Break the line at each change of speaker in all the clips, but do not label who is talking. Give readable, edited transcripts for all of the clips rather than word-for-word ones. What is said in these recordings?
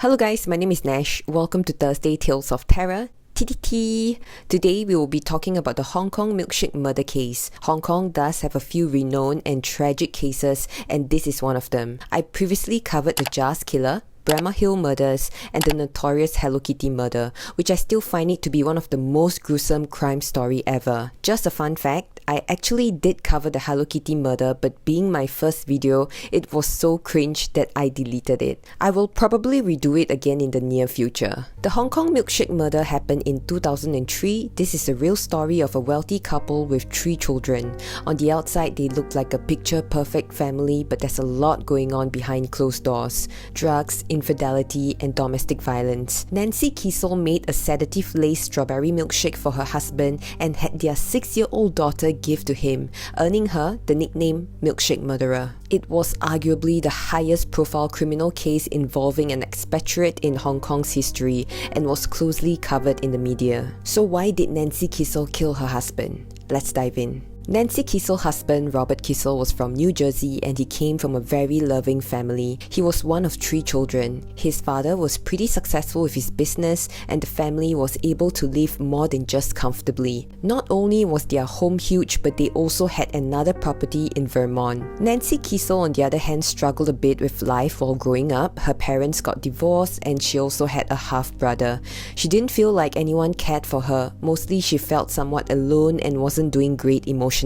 Hello guys, my name is Nash. Welcome to Thursday Tales of Terror. TTT. Today we will be talking about the Hong Kong Milkshake Murder case. Hong Kong does have a few renowned and tragic cases, and this is one of them. I previously covered the Jazz Killer, Bremer Hill murders, and the notorious Hello Kitty murder, which I still find it to be one of the most gruesome crime story ever. Just a fun fact, I actually did cover the Hello Kitty murder, but being my first video, it was so cringe that I deleted it. I will probably redo it again in the near future. The Hong Kong Milkshake Murder happened in 2003. This is a real story of a wealthy couple with 3 children. On the outside, they look like a picture-perfect family, but there's a lot going on behind closed doors. Drugs, infidelity, and domestic violence. Nancy Kissel made a sedative-laced strawberry milkshake for her husband and had their 6-year-old daughter give to him, earning her the nickname Milkshake Murderer. It was arguably the highest profile criminal case involving an expatriate in Hong Kong's history and was closely covered in the media. So why did Nancy Kissel kill her husband? Let's dive in. Nancy Kissel's husband, Robert Kissel, was from New Jersey and he came from a very loving family. He was one of 3 children. His father was pretty successful with his business and the family was able to live more than just comfortably. Not only was their home huge, but they also had another property in Vermont. Nancy Kissel, on the other hand, struggled a bit with life while growing up. Her parents got divorced and she also had a half-brother. She didn't feel like anyone cared for her. Mostly she felt somewhat alone and wasn't doing great emotionally.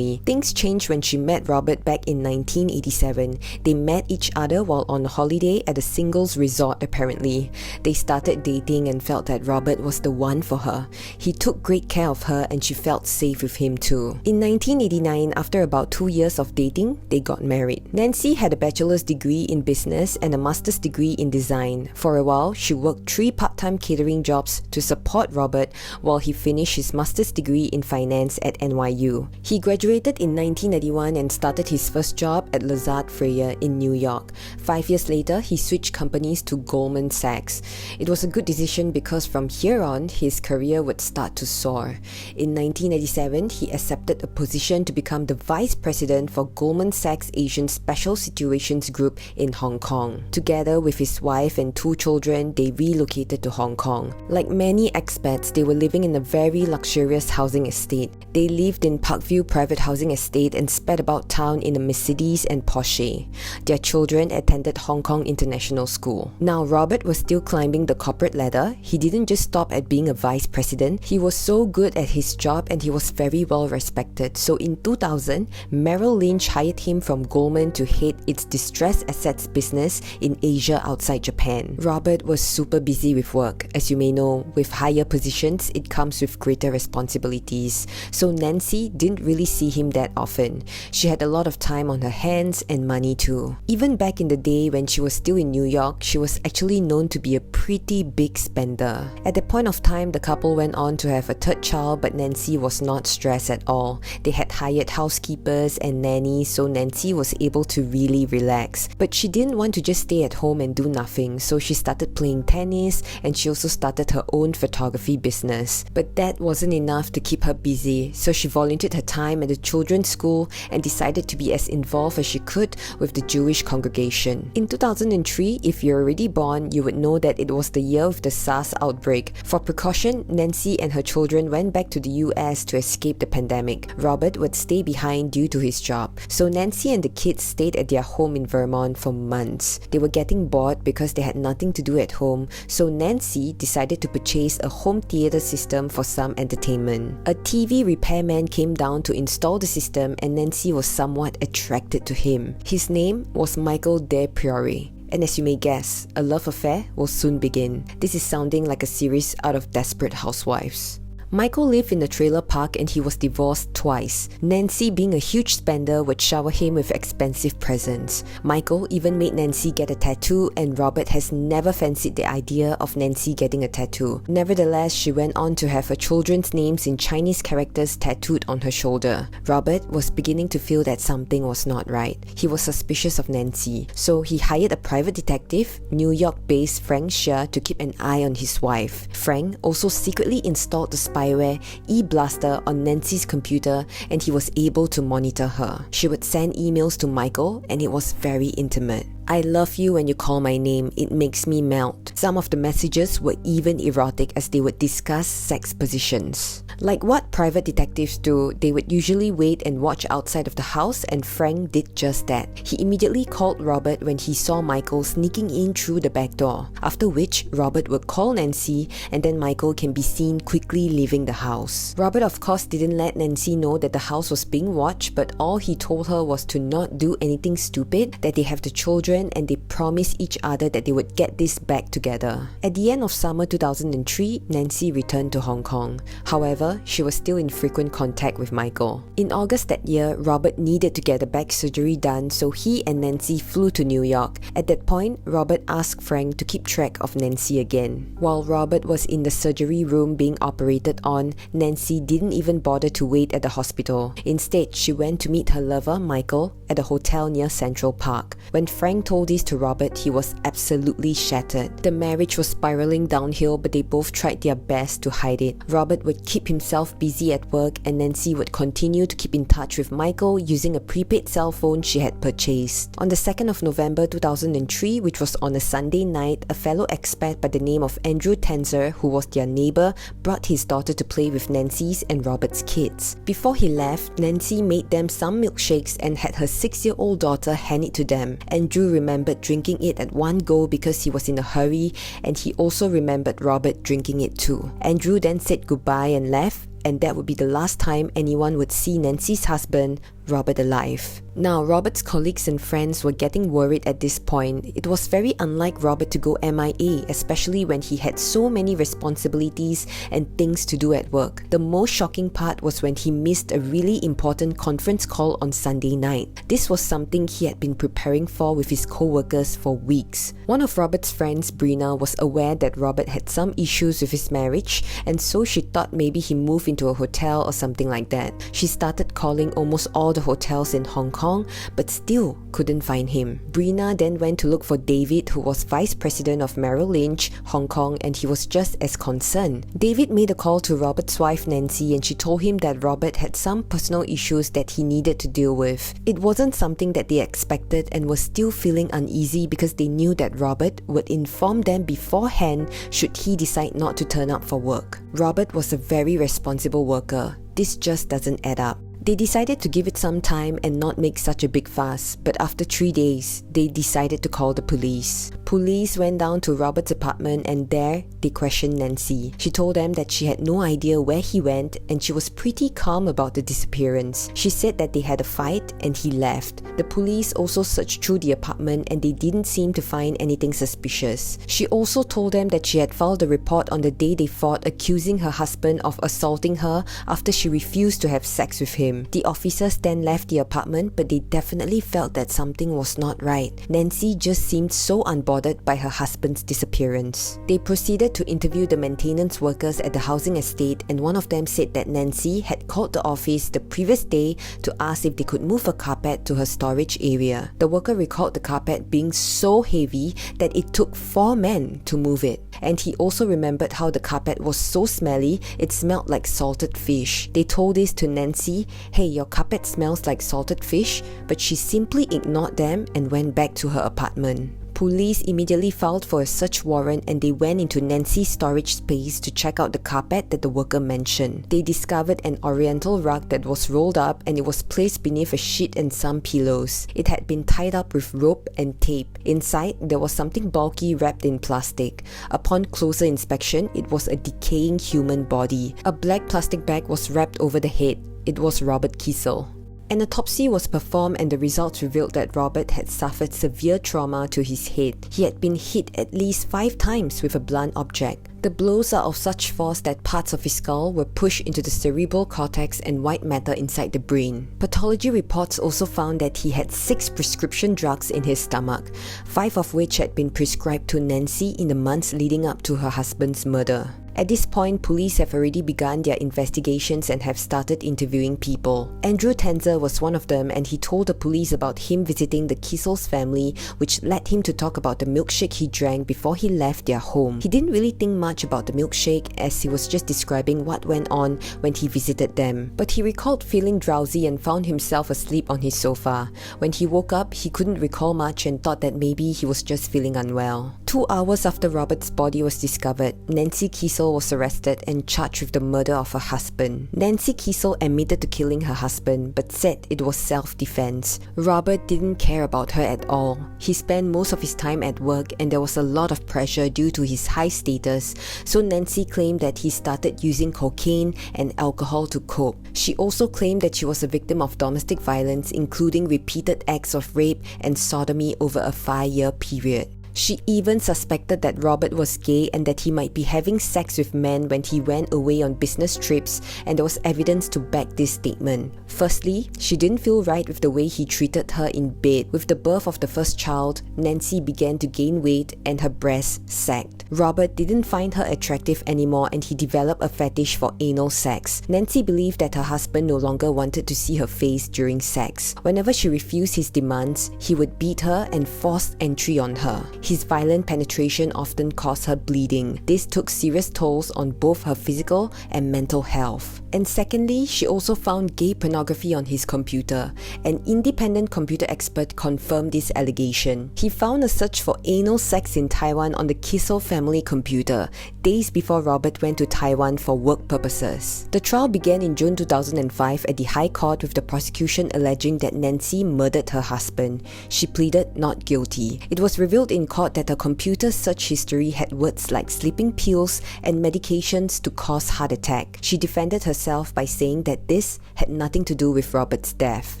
Things changed when she met Robert back in 1987. They met each other while on holiday at a singles resort apparently. They started dating and felt that Robert was the one for her. He took great care of her and she felt safe with him too. In 1989, after about 2 years of dating, they got married. Nancy had a bachelor's degree in business and a master's degree in design. For a while, she worked 3 part-time catering jobs to support Robert while he finished his master's degree in finance at NYU. He graduated in 1991 and started his first job at Lazard Fryer in New York. 5 years later, he switched companies to Goldman Sachs. It was a good decision because from here on, his career would start to soar. In 1997, he accepted a position to become the vice president for Goldman Sachs Asian Special Situations Group in Hong Kong. Together with his wife and 2 children, they relocated to Hong Kong. Like many expats, they were living in a very luxurious housing estate. They lived in Parkview private housing estate and sped about town in a Mercedes and Porsche. Their children attended Hong Kong International School. Now, Robert was still climbing the corporate ladder. He didn't just stop at being a vice president. He was so good at his job and he was very well respected. So in 2000, Merrill Lynch hired him from Goldman to head its distressed assets business in Asia outside Japan. Robert was super busy with work. As you may know, with higher positions, it comes with greater responsibilities. So Nancy didn't really see him that often. She had a lot of time on her hands and money too. Even back in the day when she was still in New York, she was actually known to be a pretty big spender. At that point of time, the couple went on to have a 3rd child, but Nancy was not stressed at all. They had hired housekeepers and nannies, so Nancy was able to really relax. But she didn't want to just stay at home and do nothing, so she started playing tennis and she also started her own photography business. But that wasn't enough to keep her busy, so she volunteered her time at the children's school and decided to be as involved as she could with the Jewish congregation. In 2003, if you're already born, you would know that it was the year of the SARS outbreak. For precaution, Nancy and her children went back to the US to escape the pandemic. Robert would stay behind due to his job. So Nancy and the kids stayed at their home in Vermont for months. They were getting bored because they had nothing to do at home, so Nancy decided to purchase a home theater system for some entertainment. A TV repairman came down to install the system and Nancy was somewhat attracted to him. His name was Michael De Priori. And as you may guess, a love affair will soon begin. This is sounding like a series out of Desperate Housewives. Michael lived in a trailer park and he was divorced twice. Nancy, being a huge spender, would shower him with expensive presents. Michael even made Nancy get a tattoo, and Robert has never fancied the idea of Nancy getting a tattoo. Nevertheless, she went on to have her children's names in Chinese characters tattooed on her shoulder. Robert was beginning to feel that something was not right. He was suspicious of Nancy, so he hired a private detective, New York-based Frank Shea, to keep an eye on his wife. Frank also secretly installed the spy spyware e-blaster on Nancy's computer and he was able to monitor her. She would send emails to Michael and it was very intimate. "I love you when you call my name, it makes me melt." Some of the messages were even erotic as they would discuss sex positions. Like what private detectives do, they would usually wait and watch outside of the house, and Frank did just that. He immediately called Robert when he saw Michael sneaking in through the back door, after which Robert would call Nancy and then Michael can be seen quickly leaving the house. Robert of course didn't let Nancy know that the house was being watched, but all he told her was to not do anything stupid, that they have the children and they promised each other that they would get this back together. At the end of summer 2003, Nancy returned to Hong Kong. However, she was still in frequent contact with Michael. In August that year, Robert needed to get a back surgery done, so he and Nancy flew to New York. At that point, Robert asked Frank to keep track of Nancy again. While Robert was in the surgery room being operated on, Nancy didn't even bother to wait at the hospital. Instead, she went to meet her lover, Michael, at a hotel near Central Park. When Frank told this to Robert, he was absolutely shattered. The marriage was spiraling downhill, but they both tried their best to hide it. Robert would keep himself busy at work and Nancy would continue to keep in touch with Michael using a prepaid cell phone she had purchased. On the 2nd of November 2003, which was on a Sunday night, a fellow expat by the name of Andrew Tenzer, who was their neighbor, brought his daughter to play with Nancy's and Robert's kids. Before he left, Nancy made them some milkshakes and had her 6-year-old daughter hand it to them. Andrew remembered drinking it at one go because he was in a hurry, and he also remembered Robert drinking it too. Andrew then said goodbye and left, and that would be the last time anyone would see Nancy's husband, Robert, alive. Now, Robert's colleagues and friends were getting worried at this point. It was very unlike Robert to go MIA, especially when he had so many responsibilities and things to do at work. The most shocking part was when he missed a really important conference call on Sunday night. This was something he had been preparing for with his co-workers for weeks. One of Robert's friends, Brina, was aware that Robert had some issues with his marriage, and so she thought maybe he moved into a hotel or something like that. She started calling almost all the hotels in Hong Kong, but still couldn't find him. Brina then went to look for David, who was vice president of Merrill Lynch, Hong Kong, and he was just as concerned. David made a call to Robert's wife Nancy and she told him that Robert had some personal issues that he needed to deal with. It wasn't something that they expected and was still feeling uneasy because they knew that Robert would inform them beforehand should he decide not to turn up for work. Robert was a very responsible worker. This just doesn't add up. They decided to give it some time and not make such a big fuss, but after 3 days, they decided to call the police. Police went down to Robert's apartment and there, they questioned Nancy. She told them that she had no idea where he went and she was pretty calm about the disappearance. She said that they had a fight and he left. The police also searched through the apartment and they didn't seem to find anything suspicious. She also told them that she had filed a report on the day they fought, accusing her husband of assaulting her after she refused to have sex with him. The officers then left the apartment, but they definitely felt that something was not right. Nancy just seemed so unbothered by her husband's disappearance. They proceeded to interview the maintenance workers at the housing estate, and one of them said that Nancy had called the office the previous day to ask if they could move a carpet to her storage area. The worker recalled the carpet being so heavy that it took 4 men to move it. And he also remembered how the carpet was so smelly, it smelled like salted fish. They told this to Nancy, "Hey, your carpet smells like salted fish," but she simply ignored them and went back to her apartment. Police immediately filed for a search warrant and they went into Nancy's storage space to check out the carpet that the worker mentioned. They discovered an oriental rug that was rolled up and it was placed beneath a sheet and some pillows. It had been tied up with rope and tape. Inside, there was something bulky wrapped in plastic. Upon closer inspection, it was a decaying human body. A black plastic bag was wrapped over the head. It was Robert Kissel. An autopsy was performed and the results revealed that Robert had suffered severe trauma to his head. He had been hit at least 5 times with a blunt object. The blows are of such force that parts of his skull were pushed into the cerebral cortex and white matter inside the brain. Pathology reports also found that he had 6 prescription drugs in his stomach, 5 of which had been prescribed to Nancy in the months leading up to her husband's murder. At this point, police have already begun their investigations and have started interviewing people. Andrew Tenzer was one of them, and he told the police about him visiting the Kissel's family, which led him to talk about the milkshake he drank before he left their home. He didn't really think much about the milkshake, as he was just describing what went on when he visited them. But he recalled feeling drowsy and found himself asleep on his sofa. When he woke up, he couldn't recall much and thought that maybe he was just feeling unwell. 2 hours after Robert's body was discovered, Nancy Kissel was arrested and charged with the murder of her husband. Nancy Kissel admitted to killing her husband, but said it was self-defense. Robert didn't care about her at all. He spent most of his time at work, and there was a lot of pressure due to his high status, so Nancy claimed that he started using cocaine and alcohol to cope. She also claimed that she was a victim of domestic violence, including repeated acts of rape and sodomy over a 5-year period. She even suspected that Robert was gay and that he might be having sex with men when he went away on business trips, and there was evidence to back this statement. Firstly, she didn't feel right with the way he treated her in bed. With the birth of the first child, Nancy began to gain weight and her breasts sagged. Robert didn't find her attractive anymore, and he developed a fetish for anal sex. Nancy believed that her husband no longer wanted to see her face during sex. Whenever she refused his demands, he would beat her and force entry on her. His violent penetration often caused her bleeding. This took serious tolls on both her physical and mental health. And secondly, she also found gay pornography on his computer. An independent computer expert confirmed this allegation. He found a search for anal sex in Taiwan on the Kissel family computer, days before Robert went to Taiwan for work purposes. The trial began in June 2005 at the High Court, with the prosecution alleging that Nancy murdered her husband. She pleaded not guilty. It was revealed in court that her computer search history had words like sleeping pills and medications to cause heart attack. She defended herself by saying that this had nothing to do with Robert's death.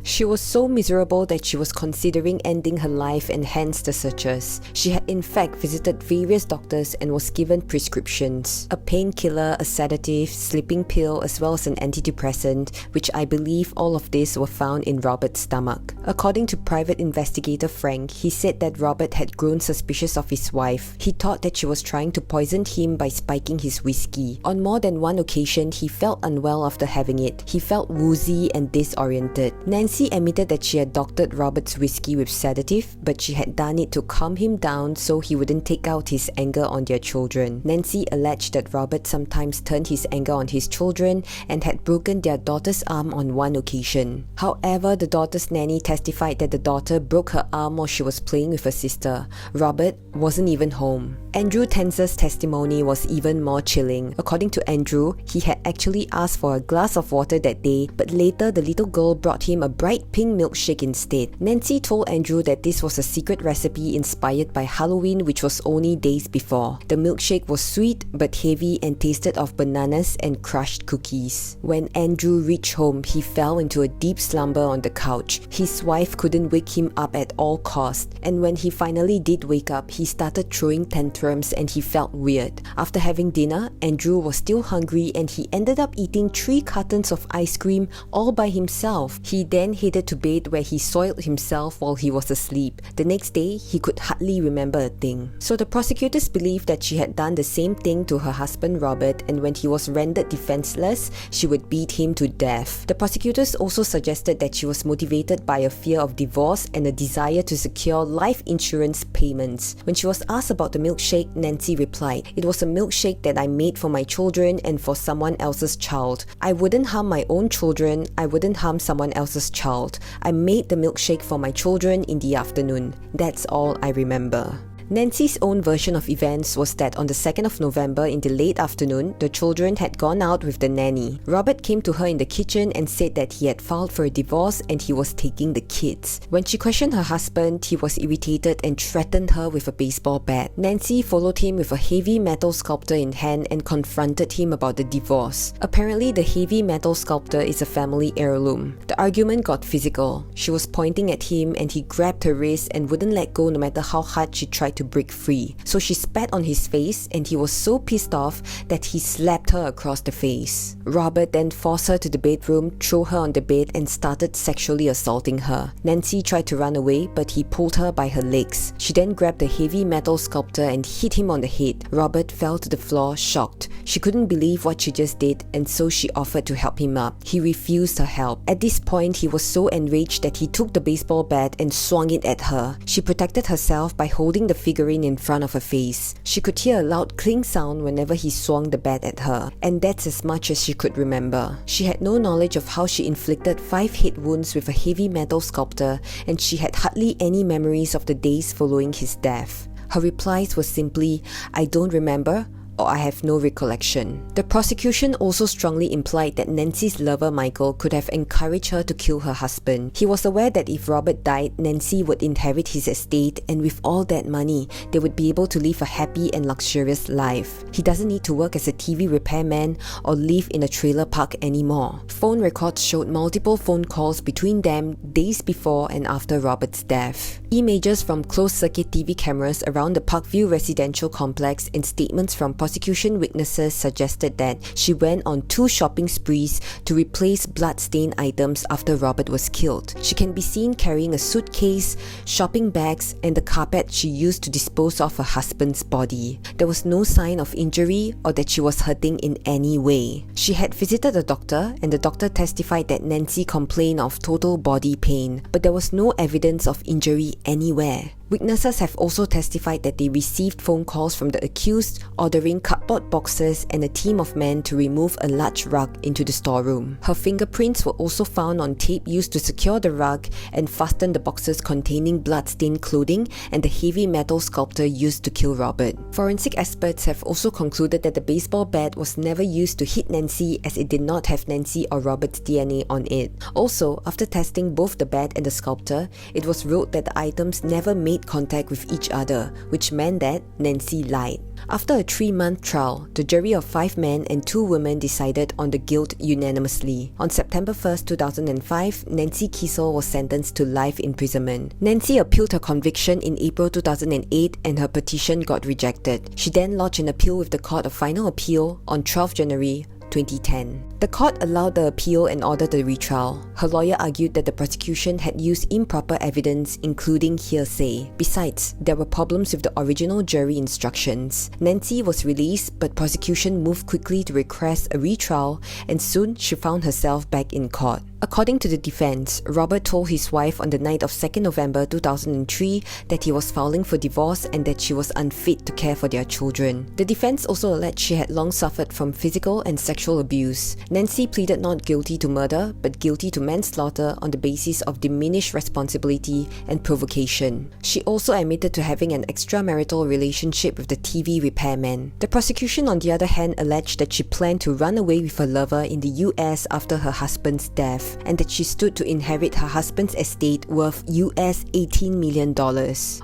She was so miserable that she was considering ending her life, and hence the searches. She had in fact visited various doctors and was given prescriptions: a painkiller, a sedative, sleeping pill, as well as an antidepressant, which I believe all of these were found in Robert's stomach. According to private investigator Frank, he said that Robert had grown suspicious of his wife. He thought that she was trying to poison him by spiking his whiskey. On more than one occasion, he felt unwell after having it. He felt woozy and disoriented. Nancy admitted that she had doctored Robert's whiskey with sedative, but she had done it to calm him down so he wouldn't take out his anger on their children. Nancy alleged that Robert sometimes turned his anger on his children and had broken their daughter's arm on one occasion. However, the daughter's nanny testified that the daughter broke her arm while she was playing with her sister. Robert wasn't even home. Andrew Tenzer's testimony was even more chilling. According to Andrew, he had actually asked for a glass of water that day, but later the little girl brought him a bright pink milkshake instead. Nancy told Andrew that this was a secret recipe inspired by Halloween, which was only days before. The milkshake was sweet but heavy and tasted of bananas and crushed cookies. When Andrew reached home, he fell into a deep slumber on the couch. His wife couldn't wake him up at all costs, and when he finally did wake up, he started throwing tantrums and he felt weird. After having dinner, Andrew was still hungry and he ended up eating 3 cartons of ice cream all by himself. He then headed to bed, where he soiled himself while he was asleep. The next day, he could hardly remember a thing. So the prosecutors believed that she had done the same thing to her husband Robert, and when he was rendered defenseless, she would beat him to death. The prosecutors also suggested that she was motivated by a fear of divorce and a desire to secure life insurance payments. When she was asked about the milkshake, Nancy replied, "It was a milkshake that I made for my children and for someone else's child. I wouldn't harm my own children, I wouldn't harm someone else's child. I made the milkshake for my children in the afternoon. That's all I remember." Nancy's own version of events was that on the 2nd of November in the late afternoon, the children had gone out with the nanny. Robert came to her in the kitchen and said that he had filed for a divorce and he was taking the kids. When she questioned her husband, he was irritated and threatened her with a baseball bat. Nancy followed him with a heavy metal sculptor in hand and confronted him about the divorce. Apparently, the heavy metal sculptor is a family heirloom. The argument got physical. She was pointing at him and he grabbed her wrist and wouldn't let go no matter how hard she tried to to break free. So she spat on his face and he was so pissed off that he slapped her across the face. Robert then forced her to the bedroom, threw her on the bed and started sexually assaulting her. Nancy tried to run away, but he pulled her by her legs. She then grabbed a heavy metal sculptor and hit him on the head. Robert fell to the floor, shocked. She couldn't believe what she just did, and so she offered to help him up. He refused her help. At this point, he was so enraged that he took the baseball bat and swung it at her. She protected herself by holding the figurine in front of her face. She could hear a loud cling sound whenever he swung the bat at her, and that's as much as she could remember. She had no knowledge of how she inflicted 5 head wounds with a heavy metal sculptor, and she had hardly any memories of the days following his death. Her replies were simply, "I don't remember," or "I have no recollection." The prosecution also strongly implied that Nancy's lover Michael could have encouraged her to kill her husband. He was aware that if Robert died, Nancy would inherit his estate, and with all that money, they would be able to live a happy and luxurious life. He doesn't need to work as a TV repairman or live in a trailer park anymore. Phone records showed multiple phone calls between them days before and after Robert's death. Images from closed-circuit TV cameras around the Parkview residential complex and statements from prosecution witnesses suggested that she went on 2 shopping sprees to replace blood-stained items after Robert was killed. She can be seen carrying a suitcase, shopping bags, and the carpet she used to dispose of her husband's body. There was no sign of injury or that she was hurting in any way. She had visited a doctor, and the doctor testified that Nancy complained of total body pain, but there was no evidence of injury anywhere. Witnesses have also testified that they received phone calls from the accused ordering cardboard boxes and a team of men to remove a large rug into the storeroom. Her fingerprints were also found on tape used to secure the rug and fasten the boxes containing blood-stained clothing and the heavy metal sculptor used to kill Robert. Forensic experts have also concluded that the baseball bat was never used to hit Nancy, as it did not have Nancy or Robert's DNA on it. Also, after testing both the bat and the sculptor, it was ruled that the items never made contact with each other, which meant that Nancy lied. After a 3-month trial, the jury of 5 men and 2 women decided on the guilt unanimously. On September 1st, 2005, Nancy Kissel was sentenced to life imprisonment. Nancy appealed her conviction in April 2008 and her petition got rejected. She then lodged an appeal with the Court of Final Appeal on 12 January 2010. The court allowed the appeal and ordered the retrial. Her lawyer argued that the prosecution had used improper evidence, including hearsay. Besides, there were problems with the original jury instructions. Nancy was released, but prosecution moved quickly to request a retrial, and soon she found herself back in court. According to the defense, Robert told his wife on the night of 2nd November 2003 that he was filing for divorce and that she was unfit to care for their children. The defense also alleged she had long suffered from physical and sexual abuse. Nancy pleaded not guilty to murder, but guilty to manslaughter on the basis of diminished responsibility and provocation. She also admitted to having an extramarital relationship with the TV repairman. The prosecution, on the other hand, alleged that she planned to run away with her lover in the US after her husband's death, and that she stood to inherit her husband's estate worth US $18 million.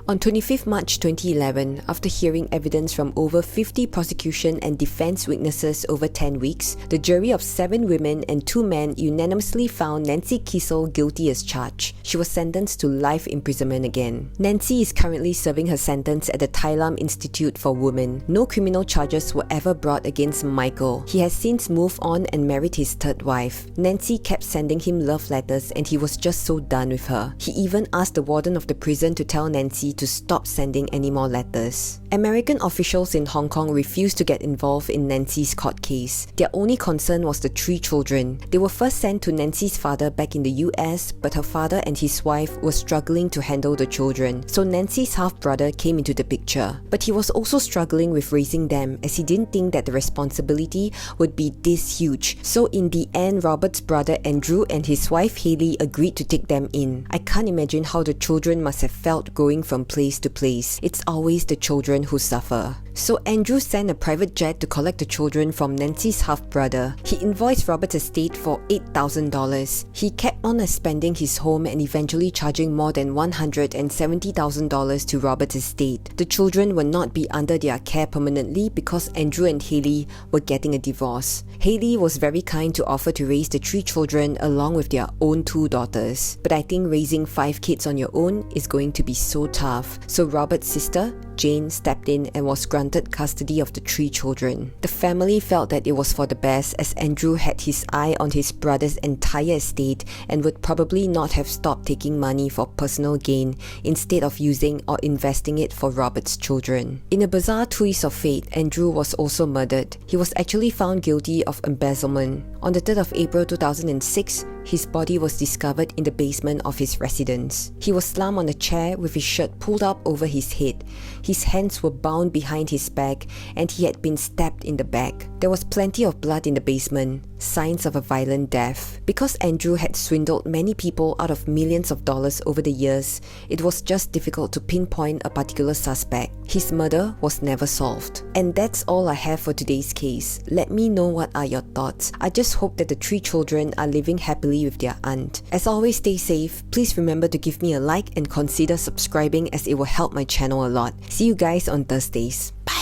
On 25 March 2011, after hearing evidence from over 50 prosecution and defense witnesses over 10 weeks, the jury of 7 women and 2 men unanimously found Nancy Kissel guilty as charged. She was sentenced to life imprisonment again. Nancy is currently serving her sentence at the Tai Lam Institute for Women. No criminal charges were ever brought against Michael. He has since moved on and married his 3rd wife. Nancy kept sending him love letters and he was just so done with her. He even asked the warden of the prison to tell Nancy to stop sending any more letters. American officials in Hong Kong refused to get involved in Nancy's court case. Their only concern was the 3 children. They were first sent to Nancy's father back in the US, but her father and his wife were struggling to handle the children, so Nancy's half-brother came into the picture. But he was also struggling with raising them, as he didn't think that the responsibility would be this huge. So in the end, Robert's brother Andrew and his wife Hayley agreed to take them in. I can't imagine how the children must have felt going from place to place. It's always the children who suffer. So Andrew sent a private jet to collect the children from Nancy's half-brother. He invoiced Robert's estate for $8,000. He kept on spending his home and eventually charging more than $170,000 to Robert's estate. The children would not be under their care permanently because Andrew and Hayley were getting a divorce. Hayley was very kind to offer to raise the 3 children along with their own 2 daughters. But I think raising 5 kids on your own is going to be so tough. So Robert's sister, Jane stepped in and was granted custody of the 3 children. The family felt that it was for the best, as Andrew had his eye on his brother's entire estate and would probably not have stopped taking money for personal gain instead of using or investing it for Robert's children. In a bizarre twist of fate, Andrew was also murdered. He was actually found guilty of embezzlement. On the 3rd of April 2006, his body was discovered in the basement of his residence. He was slumped on a chair with his shirt pulled up over his head. His hands were bound behind his back and he had been stabbed in the back. There was plenty of blood in the basement, signs of a violent death. Because Andrew had swindled many people out of millions of dollars over the years, it was just difficult to pinpoint a particular suspect. His murder was never solved. And that's all I have for today's case. Let me know what are your thoughts. I just hope that the 3 children are living happily with their aunt. As always, stay safe. Please remember to give me a like and consider subscribing, as it will help my channel a lot. See you guys on Thursdays. Bye!